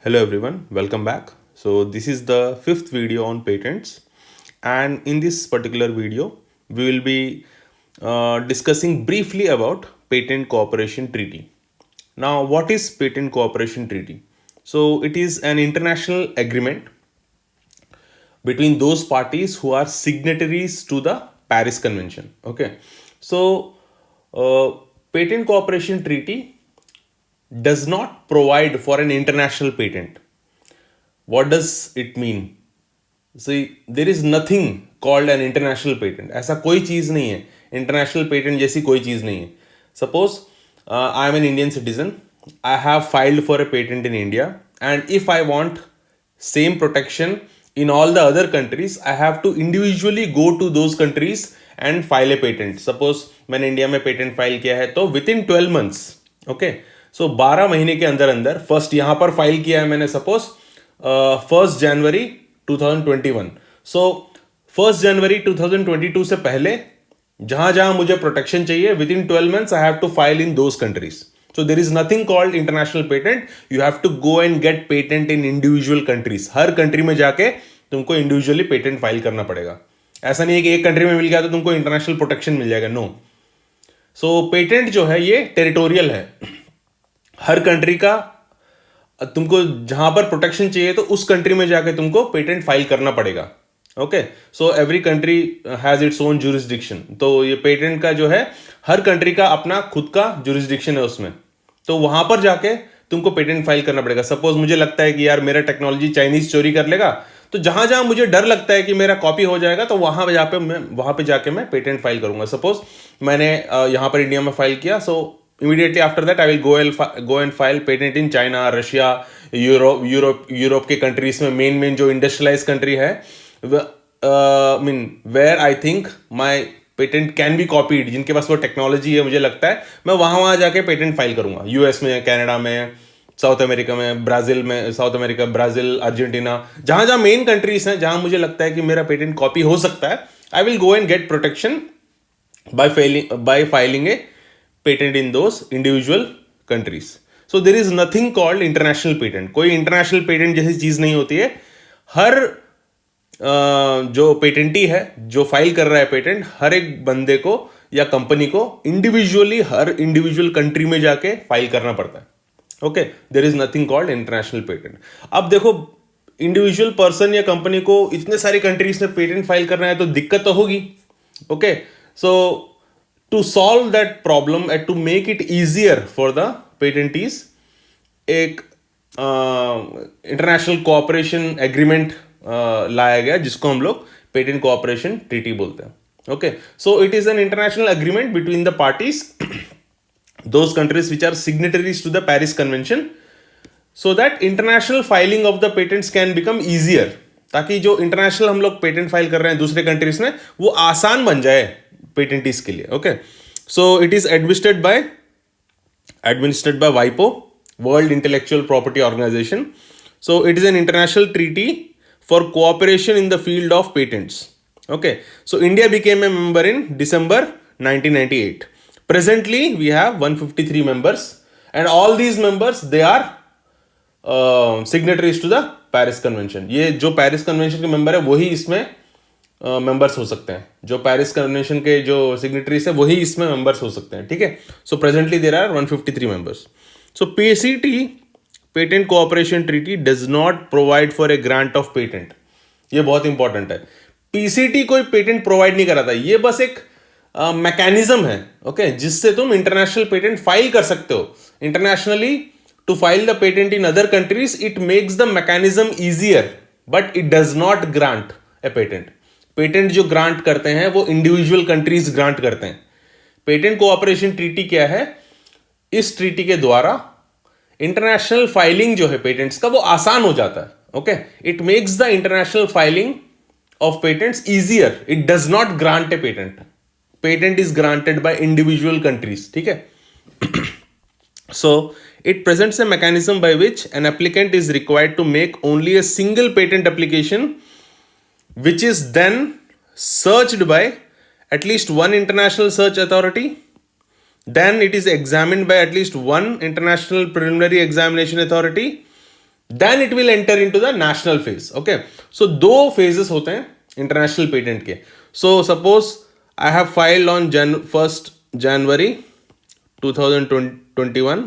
Hello everyone, welcome back. So this is the fifth video on patents, and in this particular video we will be discussing briefly about Patent Cooperation Treaty. Now what is Patent Cooperation Treaty? So it is an international agreement between those parties who are signatories to the Paris Convention. Okay, so uh, Patent Cooperation Treaty does not provide for an international patent. What does it mean? See, there is nothing called an international patent. ऐसा कोई चीज़ नहीं है. International patent जैसी कोई चीज़ नहीं है. Suppose I am an Indian citizen. I have filed for a patent in India, and if I want same protection in all the other countries, I have to individually go to those countries and file a patent. Suppose मैंने India में patent file किया है तो with in 12 months, okay, सो 12 महीने के अंदर अंदर first यहाँ पर फाइल किया है मैंने, सपोज 1 जनवरी 2021. सो 1 जनवरी 2022 से पहले जहां जहां मुझे प्रोटेक्शन चाहिए with in 12 months I have to file in those countries. So there is nothing called international patent. You have to go and get patent in individual countries. Her country में जाके तुमको individually patent file करना पड़ेगा. ऐसा नहीं है कि एक कंट्री में मिल गया तो तुमको इंटरनेशनल प्रोटेक्शन मिल जाएगा. नो. सो पेटेंट जो है ये टेरिटोरियल है. हर कंट्री का तुमको जहां पर प्रोटेक्शन चाहिए तो उस कंट्री में जाके तुमको पेटेंट फाइल करना पड़ेगा. Okay, so every country has its own jurisdiction. तो ये पेटेंट का जो है हर कंट्री का अपना खुद का जुरिस्डिक्शन है उसमें. तो वहां पर जाके तुमको पेटेंट फाइल करना पड़ेगा. सपोज मुझे लगता है कि यार मेरा टेक्नोलॉजी चाइनीज चोरी कर लेगा, तो जहां जहां मुझे डर लगता है कि मेरा कॉपी हो जाएगा तो वहां पे जाके मैं पेटेंट फाइल करूंगा. सपोज मैंने यहाँ पर इंडिया में फाइल किया, so immediately after that I will go and file patent in China, Russia, Europe के कंट्रीज में मेन जो इंडस्ट्रियलाइज कंट्री है, mean where I think my patent can be copied, जिनके पास वो टेक्नोलॉजी है मुझे लगता है, मैं वहां जाके पेटेंट फाइल करूंगा. यूएस में, कनाडा में, साउथ अमेरिका में, ब्राजील में, साउथ अमेरिका, ब्राजील, अर्जेंटीना, जहां जहां मेन कंट्रीज हैं जहां मुझे लगता है कि मेरा पेटेंट कॉपी हो सकता है, I will go and get protection by filing a patent in those individual countries. So there is nothing called international patent. कोई इंटरनेशनल पेटेंट जैसी चीज नहीं होती है. हर जो पेटेंटी है, जो फाइल कर रहा है पेटेंट, हर एक बंदे को या कंपनी को इंडिविजुअली हर इंडिविजुअल कंट्री में जाके फाइल करना पड़ता है. Okay, there is nothing called international patent. अब देखो, इंडिविजुअल पर्सन या कंपनी को इतने सारी कंट्रीज में पेटेंट फाइल करना है तो दिक्कत तो होगी. Okay, so to solve that problem and to make it easier for the patentees, एक इंटरनेशनल कोऑपरेशन एग्रीमेंट लाया गया जिसको हम लोग पेटेंट कोऑपरेशन ट्रीटी बोलते हैं. Okay, so it is an international agreement between the parties, those countries which are signatories to the Paris convention, so that international filing of the patents can become easier. ताकि जो international हम लोग patent file कर रहे हैं दूसरे countries में, वो आसान बन जाए पेटेंटीज के लिए. Okay, so it is administered by वाइपो, world intellectual property organization. So it is an international treaty for cooperation in the field of patents. Okay, so India became a member in December 1998. Presently we have 153 members, and all these members, they are signatories to the Paris Convention. ये जो Paris convention के member है वही इसमें members हो सकते हैं. जो पेरिस कन्वेंशन के जो सिग्नेटरीज है वही इसमें मेंबर्स हो सकते हैं. ठीक है, so presently there are 153 members. So PCT, patent cooperation treaty, does not provide for a grant of patent. ये बहुत इंपॉर्टेंट है. पीसीटी कोई पेटेंट प्रोवाइड नहीं कराता. ये बस एक मैकेनिज्म है, ओके, जिससे तुम इंटरनेशनल पेटेंट फाइल कर सकते हो. Internationally to file the patent in other countries, it makes the mechanism easier, but it does not grant a patent. Patent जो ग्रांट करते हैं वो इंडिविजुअल कंट्रीज ग्रांट करते हैं. पेटेंट कोऑपरेशन ट्रीटी क्या है? इस ट्रीटी के द्वारा इंटरनेशनल फाइलिंग जो है पेटेंट्स का वो आसान हो जाता है. Okay, it makes the international filing of patents easier. It does not grant a patent. Patent is granted by individual countries. ठीक है, so it presents a mechanism by which an applicant is required to make only a single patent application, which is then searched by at least one international search authority. Then it is examined by at least one international preliminary examination authority. Then it will enter into the national phase. Okay, so दो phases होते हैं international patent के. So suppose I have filed on 1 January 2021,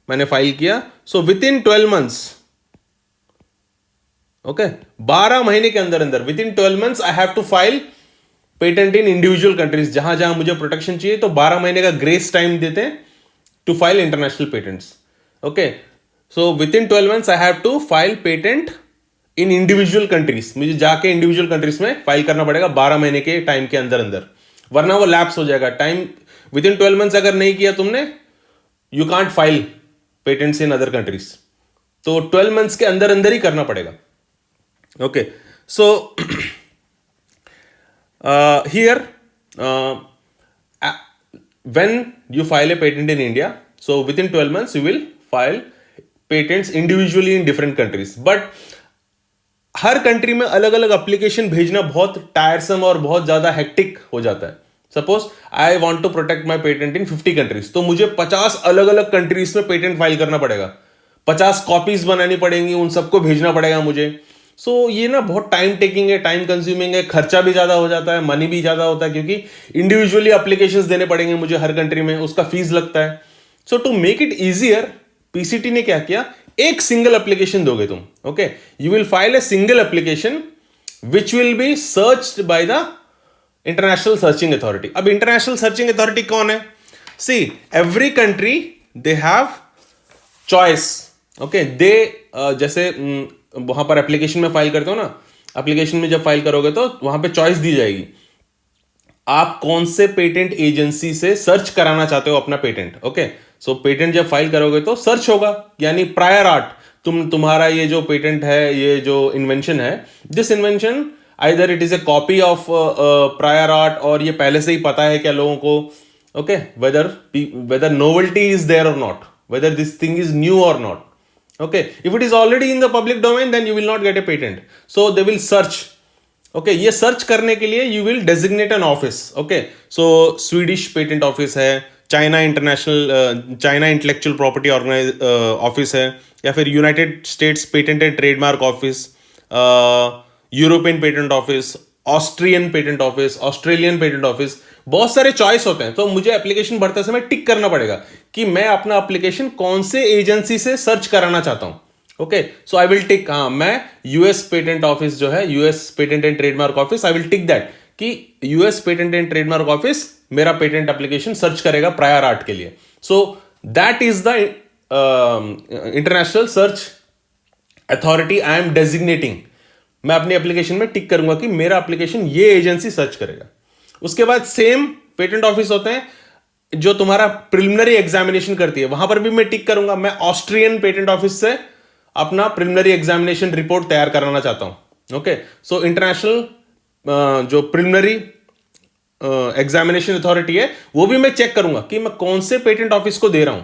मैंने file किया. So with in 12 months, okay, 12 महीने के अंदर अंदर, with in 12 months I have to file patent in individual countries. जहां जहां मुझे प्रोटेक्शन चाहिए तो 12 महीने का ग्रेस टाइम देते हैं to file international patents. Okay, so with in 12 months I have to file patent in individual countries. मुझे जाके इंडिविजुअल कंट्रीज में फाइल करना पड़ेगा 12 महीने के टाइम के अंदर अंदर, वरना वो लैप्स हो जाएगा टाइम. विद इन 12 मंथ्स अगर नहीं किया तुमने, you can't file patents in other countries. तो 12 मंथ्स के अंदर अंदर ही करना पड़ेगा. Okay, so here when you file a patent in India, so within 12 months you will file patents individually in different countries. But her country में अलग अलग application भेजना बहुत टायरसम और बहुत ज्यादा हेक्टिक हो जाता है. Suppose I want to protect my patent in 50 countries, तो मुझे 50 अलग अलग कंट्रीज में पेटेंट फाइल करना पड़ेगा, 50 कॉपीज बनानी पड़ेंगी, उन सबको भेजना पड़ेगा मुझे. सो ये ना बहुत टाइम टेकिंग है, टाइम कंज्यूमिंग है, खर्चा भी ज्यादा हो जाता है, मनी भी ज्यादा होता है, क्योंकि इंडिविजुअली एप्लीकेशंस देने पड़ेंगे मुझे हर कंट्री में, उसका फीस लगता है. So to make it easier, PCT ने क्या किया, एक सिंगल एप्लीकेशन दोगे तुम. Okay, you will file a single application which will be searched by the international searching authority. अब इंटरनेशनल सर्चिंग अथॉरिटी कौन है? See, every country they have choice. Okay, they जैसे वहां पर एप्लीकेशन में फाइल करते हो ना, एप्लीकेशन में जब फाइल करोगे तो वहां पे चॉइस दी जाएगी, आप कौन से पेटेंट एजेंसी से सर्च कराना चाहते हो अपना पेटेंट. ओके, सो पेटेंट जब फाइल करोगे तो सर्च होगा, यानी प्रायर आर्ट, तुम्हारा ये जो पेटेंट है, ये जो इन्वेंशन है, this invention either it is a copy of prior art, और ये पहले से ही पता है क्या लोगों को. Okay, whether novelty is there और not, whether this thing is new और not. Okay, if it is already in the public domain, then you will not get a patent. So they will search. Okay, ये search करने के लिए you will designate an office. Okay, so Swedish patent office है, China international China intellectual property office है, या फिर United states patent and trademark office, European patent office, Austrian patent office, Australian patent office. बहुत सारे choice होते हैं, तो मुझे एप्लीकेशन भरते समय टिक करना पड़ेगा कि मैं अपना एप्लीकेशन कौन से एजेंसी से सर्च कराना चाहता हूं. ओके, सो आई विल टिक, हाँ, मैं यूएस पेटेंट ऑफिस जो है, US patent and trademark office, I will tick that कि US patent and trademark office मेरा पेटेंट एप्लीकेशन सर्च करेगा प्रायर आर्ट के लिए. So that is the international search authority I am designating. मैं अपनी application में टिक करूंगा कि मेरा एप्लीकेशन ये एजेंसी सर्च करेगा. उसके बाद सेम पेटेंट ऑफिस होते हैं जो तुम्हारा प्रिलिमिनरी एग्जामिनेशन करती है, वहां पर भी मैं टिक करूंगा, मैं ऑस्ट्रियन पेटेंट ऑफिस से अपना प्रिलिमिनरी एग्जामिनेशन रिपोर्ट तैयार कराना चाहता हूं. ओके, सो इंटरनेशनल जो प्रिलिमिनरी एग्जामिनेशन अथॉरिटी है, वो भी मैं चेक करूंगा कि मैं कौन से पेटेंट ऑफिस को दे रहा हूं,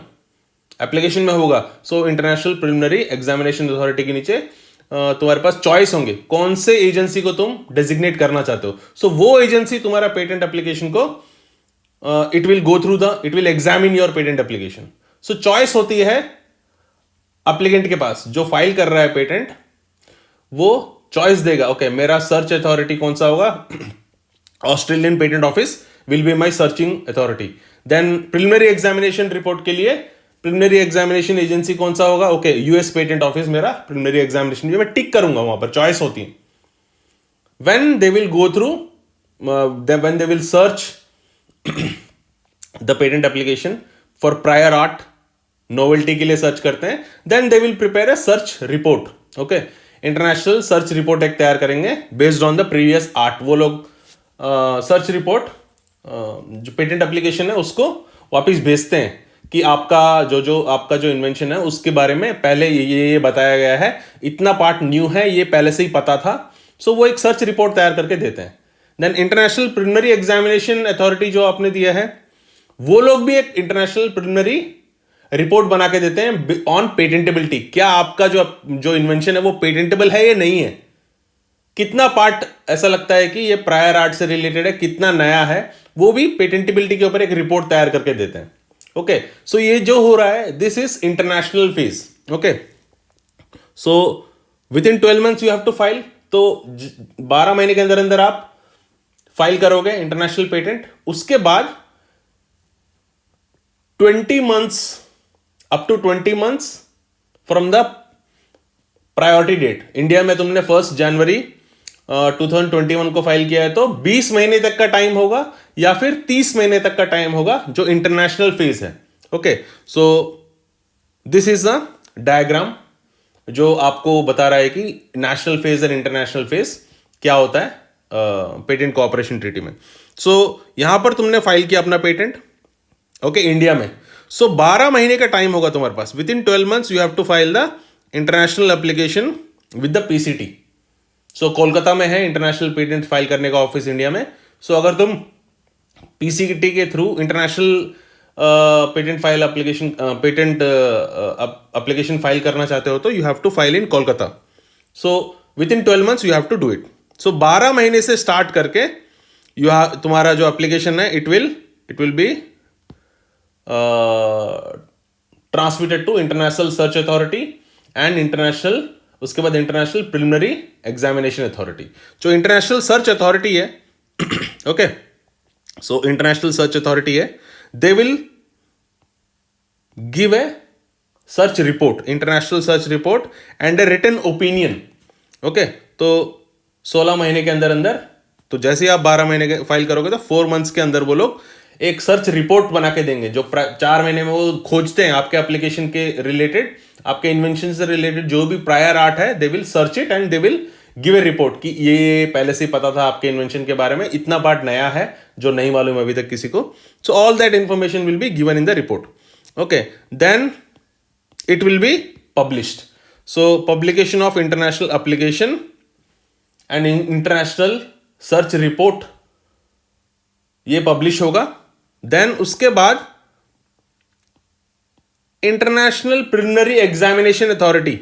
एप्लीकेशन में होगा. So international preliminary examination authority के नीचे तुम्हारे पास चॉइस होंगे कौन से एजेंसी को तुम डेजिग्नेट करना चाहते हो. सो वो एजेंसी तुम्हारा पेटेंट एप्लीकेशन को it will examine your patent application. So choice होती है एप्लीकेंट के पास, जो फाइल कर रहा है पेटेंट, वो चॉइस देगा. ओके, मेरा सर्च अथॉरिटी कौन सा होगा? Australian patent office will be my searching authority. Then preliminary examination report के लिए प्रिलिमिनरी एग्जामिनेशन एजेंसी कौन सा होगा? ओके, यूएस पेटेंट ऑफिस मेरा प्रिलिमिनरी एग्जामिनेशन, जो मैं टिक करूंगा, वहां पर चॉइस होती है. When they will go through, when they will search the patent application for prior art, novelty के लिए सर्च करते हैं, then they will prepare a search report. Okay, international search report एक तैयार करेंगे based on the previous art. वो लोग search report जो पेटेंट एप्लीकेशन है उसको वापिस भेजते हैं कि आपका जो इन्वेंशन है उसके बारे में पहले ये बताया गया है, इतना पार्ट न्यू है, ये पहले से ही पता था. सो वो एक सर्च रिपोर्ट तैयार करके देते हैं. Then international preliminary examination authority जो आपने दिया है, वो लोग भी एक इंटरनेशनल प्रिलिमिनरी रिपोर्ट बना के देते हैं ऑन पेटेंटेबिलिटी. क्या आपका जो इन्वेंशन है वो पेटेंटेबल है या नहीं है, कितना पार्ट ऐसा लगता है कि ये प्रायर आर्ट से रिलेटेड है, कितना नया है, वो भी पेटेंटेबिलिटी के ऊपर एक रिपोर्ट तैयार करके देते हैं. ओके, सो ये जो हो रहा है, this is international phase. Okay, so with in 12 months you have to file. तो 12 महीने के अंदर अंदर आप फाइल करोगे इंटरनेशनल पेटेंट. उसके बाद 20 months, up to 20 months from the priority date. India में तुमने 1 जनवरी 2021 को फाइल किया है तो 20 महीने तक का टाइम होगा या फिर 30 महीने तक का टाइम होगा जो इंटरनेशनल फेज है. Okay, so this is the diagram जो आपको बता रहा है कि नेशनल फेज और इंटरनेशनल फेज क्या होता है पेटेंट कोऑपरेशन ट्रीटी में. सो यहां पर तुमने फाइल किया अपना पेटेंट, ओके, इंडिया में. सो 12 महीने का टाइम होगा तुम्हारे पास. With in 12 months you have to file the international application with the PCT. So Kolkata में है इंटरनेशनल पेटेंट फाइल करने का ऑफिस इंडिया में. सो अगर तुम पीसीटी के through international patent file application application फाइल करना चाहते हो तो you have to file in Kolkata. So with in 12 months you have to do it. So 12 महीने से स्टार्ट करके तुम्हारा जो एप्लीकेशन है it will be transmitted to international search authority and international, उसके बाद इंटरनेशनल प्रिलिमिनरी एग्जामिनेशन अथॉरिटी. जो international search authority है, okay, so international search authority है, they will give a search report, international search report and a written opinion. Okay, तो 16 महीने के अंदर अंदर, तो जैसे ही आप 12 महीने के फाइल करोगे तो 4 मंथ्स के अंदर वो लोग एक सर्च रिपोर्ट बना के देंगे जो 4 महीने में वो खोजते हैं आपके एप्लीकेशन के रिलेटेड, आपके इन्वेंशन से रिलेटेड जो भी प्रायर आर्ट है, they will search it and they will give a report कि ये पहले से ही पता था आपके इन्वेंशन के बारे में, इतना पार्ट नया है जो नहीं मालूम अभी तक किसी को. So all that information will be given in the report. Okay, then it will be published. So publication of international application and international search report ये पब्लिश होगा. देन उसके बाद international preliminary examination authority,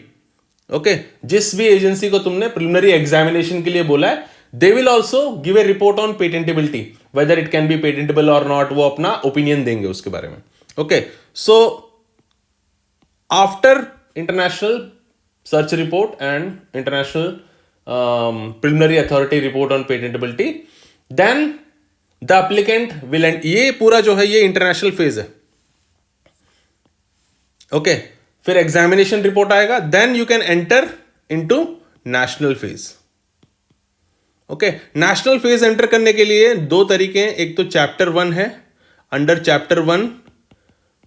okay, जिस भी agency को तुमने preliminary examination के लिए बोला है, they will also give a report on patentability, whether it can be patentable और नॉट. वो अपना ओपिनियन देंगे उसके बारे में. Okay, so after international search report and international preliminary authority report on patentability, then the applicant will end, ये पूरा जो है ये इंटरनेशनल फेज है. ओके, फिर एग्जामिनेशन रिपोर्ट आएगा, then you can enter into national phase. Okay, national phase enter करने के लिए 2 तरीके हैं. एक तो चैप्टर 1 है, अंडर चैप्टर 1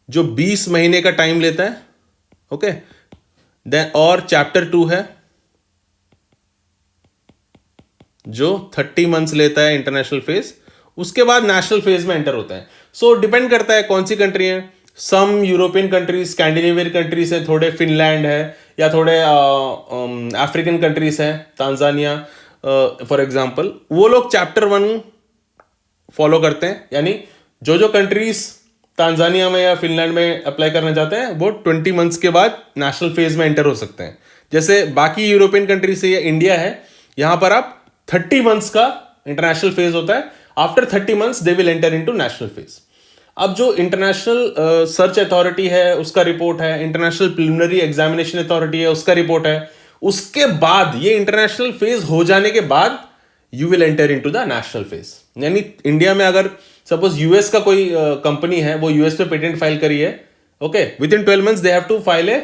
जो 20 महीने का टाइम लेता है. ओके, देन और चैप्टर 2 है जो 30 मंथ्स लेता है इंटरनेशनल फेज. उसके बाद नेशनल फेज में एंटर होता है. सो डिपेंड करता है कौन सी कंट्री है. Some European countries, Scandinavian countries है, थोड़े फिनलैंड है, या थोड़े अफ्रीकन कंट्रीज है, तांजानिया फॉर एग्जांपल, वो लोग चैप्टर 1 फॉलो करते हैं. यानी जो जो कंट्रीज तांजानिया में या फिनलैंड में अप्लाई करना चाहते हैं वो 20 मंथ्स के बाद नेशनल फेज में एंटर हो सकते हैं. जैसे बाकी यूरोपियन कंट्रीज से या इंडिया है, यहां पर आप 30 मंथ्स का इंटरनेशनल फेज होता है. After 30 months they will enter into national phase. अब जो इंटरनेशनल सर्च अथॉरिटी है उसका रिपोर्ट है, इंटरनेशनल प्रिलिमिनरी एग्जामिनेशन अथॉरिटी है उसका रिपोर्ट है, उसके बाद ये इंटरनेशनल फेज हो जाने के बाद you will enter into the national phase. यानी इंडिया में अगर सपोज यूएस का कोई कंपनी है, वो यूएस पे पेटेंट फाइल करी है, okay, with in 12 months they have to file a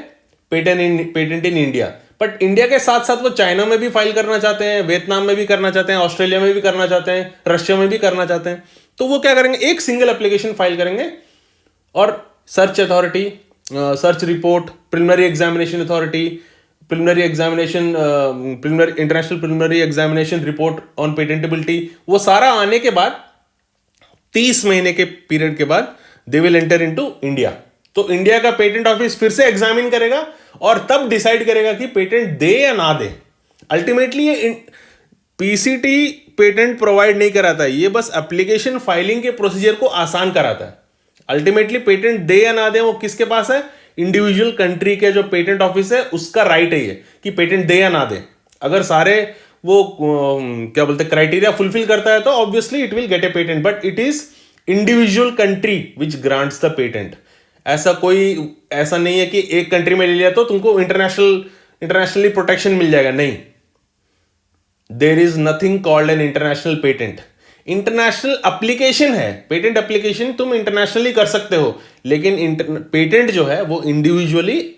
patent in India. But India के साथ साथ वो चाइना में भी फाइल करना चाहते हैं, वियतनाम में भी करना चाहते हैं, ऑस्ट्रेलिया में भी करना चाहते हैं, रशिया में भी करना चाहते हैं. तो वो क्या करेंगे, एक सिंगल एप्लीकेशन फाइल करेंगे और search authority, search report, preliminary examination authority, preliminary examination, international preliminary examination report on patentability, वो सारा आने के बाद 30 महीने के पीरियड के बाद they will enter into India. तो इंडिया का पेटेंट ऑफिस फिर से एग्जामिन करेगा और तब डिसाइड करेगा कि पेटेंट दे या ना दे. अल्टीमेटली ये पीसीटी पेटेंट प्रोवाइड नहीं कराता है, ये बस एप्लीकेशन फाइलिंग के प्रोसीजर को आसान कराता है. अल्टीमेटली पेटेंट दे या ना दे वो किसके पास है, इंडिविजुअल कंट्री के जो पेटेंट ऑफिस है उसका राइट है ये कि पेटेंट दे या ना दे. अगर सारे वो क्या बोलते हैं क्राइटेरिया फुलफिल करता है तो obviously it will get A patent, but it is individual country which grants the patent. ऐसा नहीं है कि एक कंट्री में ले लिया तो तुमको इंटरनेशनल इंटरनेशनली प्रोटेक्शन मिल जाएगा, नहीं. देर is nothing called an international patent. International application है, पेटेंट एप्लीकेशन तुम इंटरनेशनली कर सकते हो, लेकिन पेटेंट जो है वो इंडिविजुअली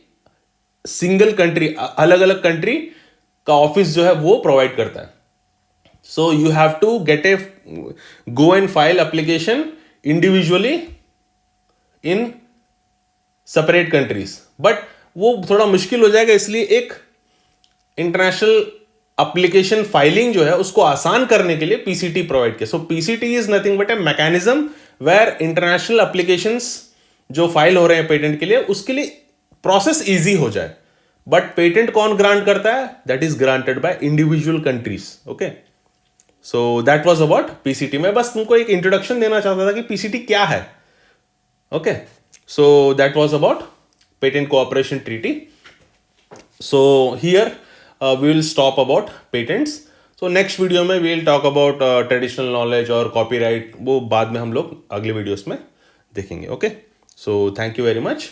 सिंगल कंट्री, अलग अलग कंट्री का ऑफिस जो है वो प्रोवाइड करता है. So you have to get a go and file application individually in separate countries. But वो थोड़ा मुश्किल हो जाएगा, इसलिए एक इंटरनेशनल एप्लीकेशन फाइलिंग जो है उसको आसान करने के लिए पीसीटी प्रोवाइड किया. So PCT is nothing but a mechanism where international applications जो फाइल हो रहे हैं पेटेंट के लिए, उसके लिए प्रोसेस इजी हो जाए. बट पेटेंट कौन ग्रांट करता है? That is granted by individual countries. Okay, so that was about PCT. मैं बस तुमको एक इंट्रोडक्शन देना चाहता था कि पीसीटी क्या है. Okay, so that was about patent cooperation treaty. So here we will stop about patents. So next video में we will talk about traditional knowledge और कॉपीराइट, वो बाद में हम लोग अगले वीडियोस में देखेंगे. Okay, so thank you very much.